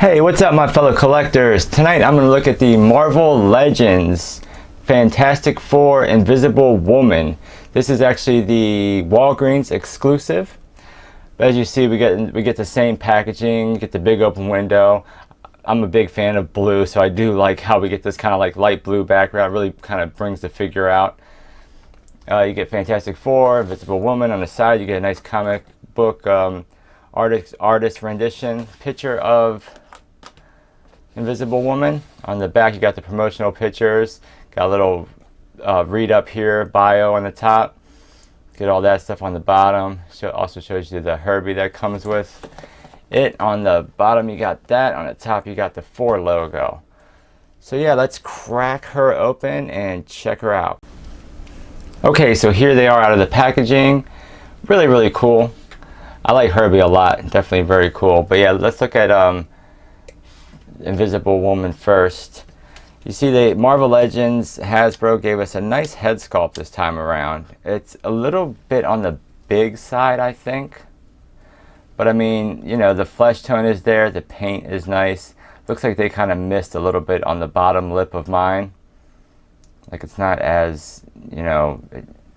Hey, what's up my fellow collectors? Tonight I'm going to look at the Marvel Legends Fantastic Four Invisible Woman. This is actually the Walgreens exclusive. But as you see, we get the same packaging, get the big open window. I'm a big fan of blue, so I do like how we get this kind of like light blue background. It really kind of brings the figure out. You get Fantastic Four, Invisible Woman on the side. You get a nice comic book artist rendition picture of Invisible Woman. On the back you got the promotional pictures, got a little read up here, bio on the top, get all that stuff on the bottom. Also shows you the Herbie that comes with it. On the bottom you got that, on the top you got the 4 logo. So yeah, let's crack her open and check her out. Okay, so here they are out of the packaging. Really cool. I like Herbie a lot, definitely very cool. But yeah, let's look at Invisible Woman first. You see the Marvel Legends Hasbro gave us a nice head sculpt this time around. It's a little bit on the big side, I think. But I mean, you know, the flesh tone is there, the paint is nice. Looks like they kind of missed a little bit on the bottom lip of mine. Like it's not as, you know,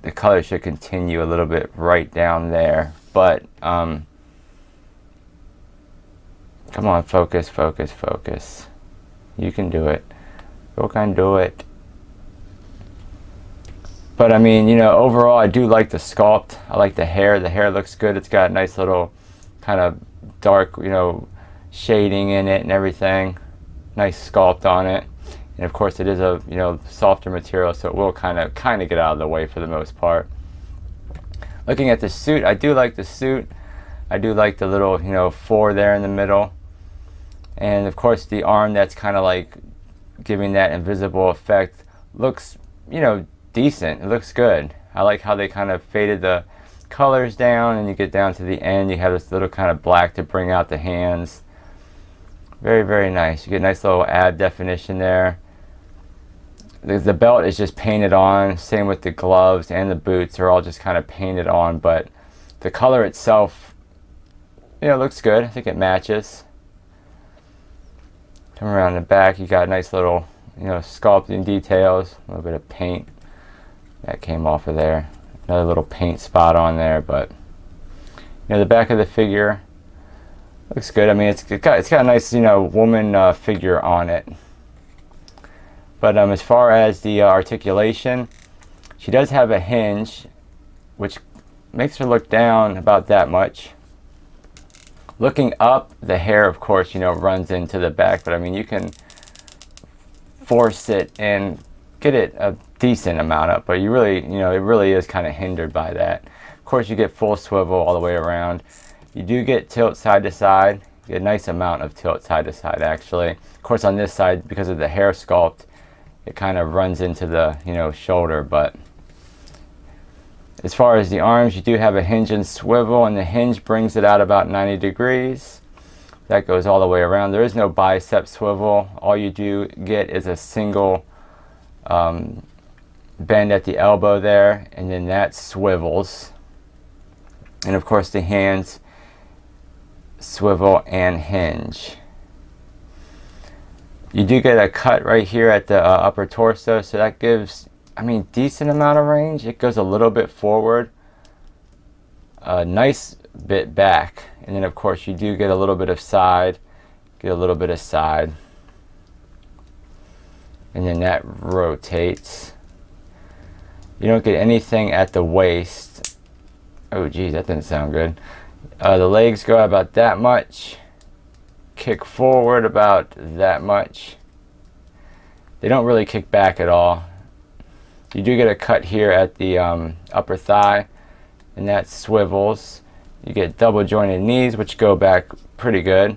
the color should continue a little bit right down there. But come on, focus. You can do it. You can do it. But I mean, you know, overall I do like the sculpt. I like the hair. The hair looks good. It's got a nice little kind of dark, you know, shading in it and everything. Nice sculpt on it. And of course it is a, you know, softer material, so it will kind of get out of the way for the most part. Looking at the suit, I do like the suit. I do like the little, you know, 4 there in the middle. And of course the arm that's kind of like giving that invisible effect looks, you know, decent. It looks good. I like how they kind of faded the colors down, and you get down to the end, you have this little kind of black to bring out the hands. Very nice. You get a nice little ab definition there. The belt is just painted on. Same with the gloves and the boots are all just kind of painted on, but the color itself, you know, looks good. I think it matches. Come around the back, you got nice little, you know, sculpting details. A little bit of paint that came off of there. Another little paint spot on there, but you know, the back of the figure looks good. I mean, it's got a nice, you know, woman figure on it. But as far as the articulation, she does have a hinge, which makes her look down about that much. Looking up, the hair, of course, you know, runs into the back, but I mean, you can force it and get it a decent amount up, but you really, you know, it really is kind of hindered by that. Of course, you get full swivel all the way around. You do get tilt side to side. You get a nice amount of tilt side to side, actually. Of course, on this side, because of the hair sculpt, it kind of runs into the, you know, shoulder. But as far as the arms, you do have a hinge and swivel, and the hinge brings it out about 90 degrees. That goes all the way around. There is no bicep swivel. All you do get is a single bend at the elbow there, and then that swivels. And of course the hands swivel and hinge. You do get a cut right here at the upper torso, so that gives, I mean, decent amount of range. It goes a little bit forward, a nice bit back, and then of course you do get a little bit of side, and then that rotates. You don't get anything at the waist. Oh geez, that didn't sound good. The legs go about that much, kick forward about that much. They don't really kick back at all. You do get a cut here at the upper thigh, and that swivels. You get double jointed knees, which go back pretty good.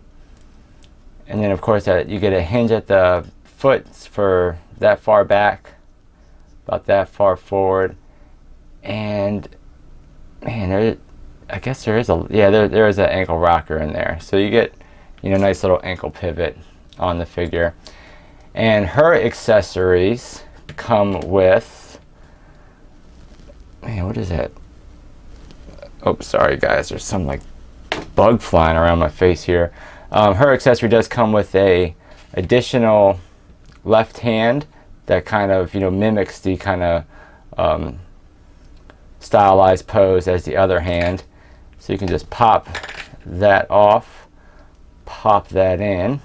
And then of course you get a hinge at the foot for that far back, about that far forward. And man, I guess there is there is an ankle rocker in there. So you get, you know, nice little ankle pivot on the figure. And her accessories come with, man, what is that? Oh, sorry guys, there's some like bug flying around my face here. Her accessory does come with a additional left hand that kind of, you know, mimics the kind of stylized pose as the other hand. So you can just pop that off, pop that in,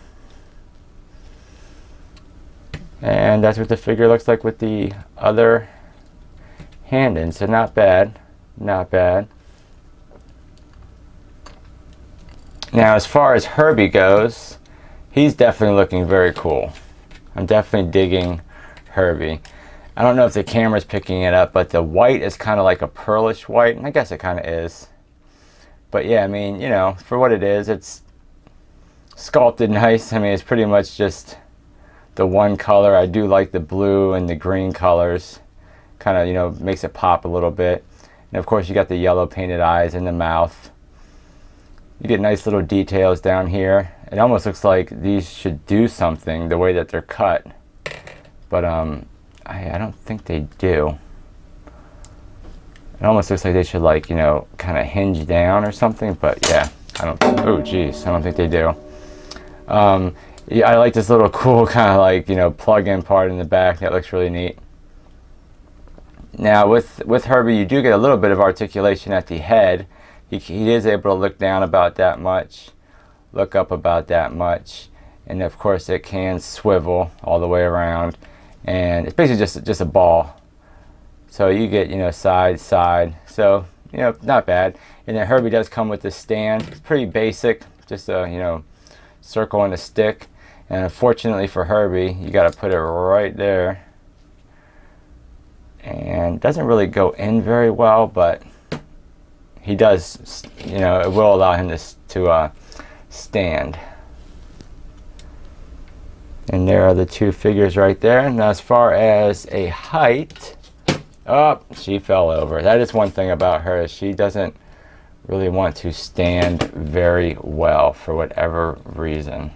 and that's what the figure looks like with the other hand in. So not bad, not bad. Now as far as Herbie goes, he's definitely looking very cool. I'm definitely digging Herbie. I don't know if the camera's picking it up, but the white is kind of like a pearlish white, and I guess it kind of is. But yeah, I mean, you know, for what it is, it's sculpted nice. I mean, it's pretty much just the one color. I do like the blue and the green colors. Kind of, you know, makes it pop a little bit. And of course, you got the yellow painted eyes in the mouth. You get nice little details down here. It almost looks like these should do something the way that they're cut. But I don't think they do. It almost looks like they should, like, you know, kind of hinge down or something, but yeah, I don't, oh geez, I don't think they do. Yeah, I like this little cool kind of, like, you know, plug-in part in the back. That looks really neat. Now with Herbie, you do get a little bit of articulation at the head. He is able to look down about that much, look up about that much, and of course it can swivel all the way around, and it's basically just a ball. So you get, you know, side, so, you know, not bad. And then Herbie does come with this stand. It's pretty basic, just a, you know, circle and a stick. And unfortunately for Herbie, you got to put it right there. And it doesn't really go in very well, but he does, you know, it will allow him to stand. And there are the two figures right there. Now as far as a height, oh, she fell over. That is one thing about her. She doesn't really want to stand very well for whatever reason.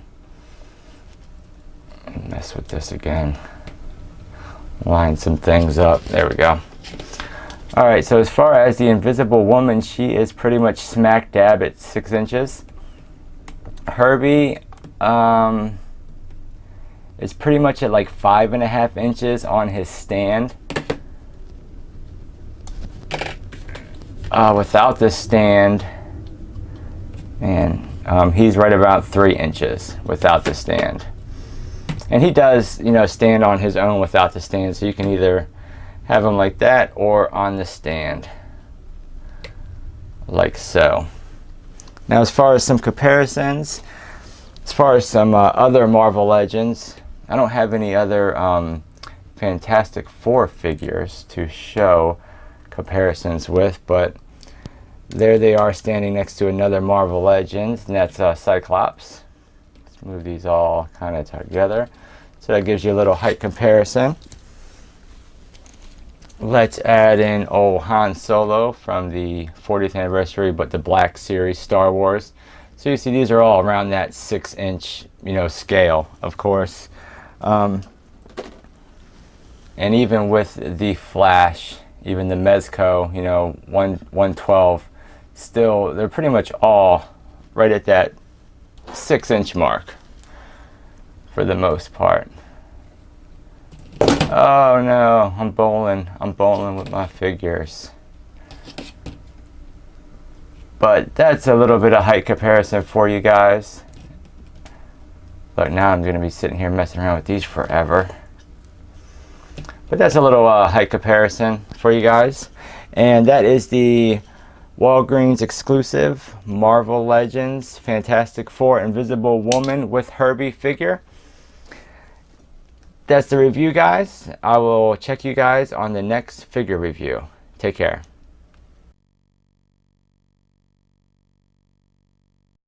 Mess with this again. Line some things up. There we go. Alright, so as far as the Invisible Woman, she is pretty much smack dab at 6 inches. Herbie is pretty much at like 5.5 inches on his stand. Without the stand, man, he's right about 3 inches without the stand. And he does, you know, stand on his own without the stand, so you can either have him like that or on the stand, like so. Now as far as some comparisons, as far as some other Marvel Legends, I don't have any other Fantastic Four figures to show comparisons with, but there they are standing next to another Marvel Legends, and that's Cyclops. Let's move these all kind of together. So that gives you a little height comparison. Let's add in old Han Solo from the 40th anniversary, but the Black Series Star Wars. So you see these are all around that 6-inch, you know, scale, of course. And even with the Flash, even the Mezco, you know, 112, still, they're pretty much all right at that 6-inch mark for the most part. Oh no, I'm bowling with my figures. But that's a little bit of height comparison for you guys. But now I'm going to be sitting here messing around with these forever. But that's a little height comparison for you guys. And that is the Walgreens exclusive Marvel Legends Fantastic Four Invisible Woman with Herbie figure. That's the review, guys. I will check you guys on the next figure review. Take care.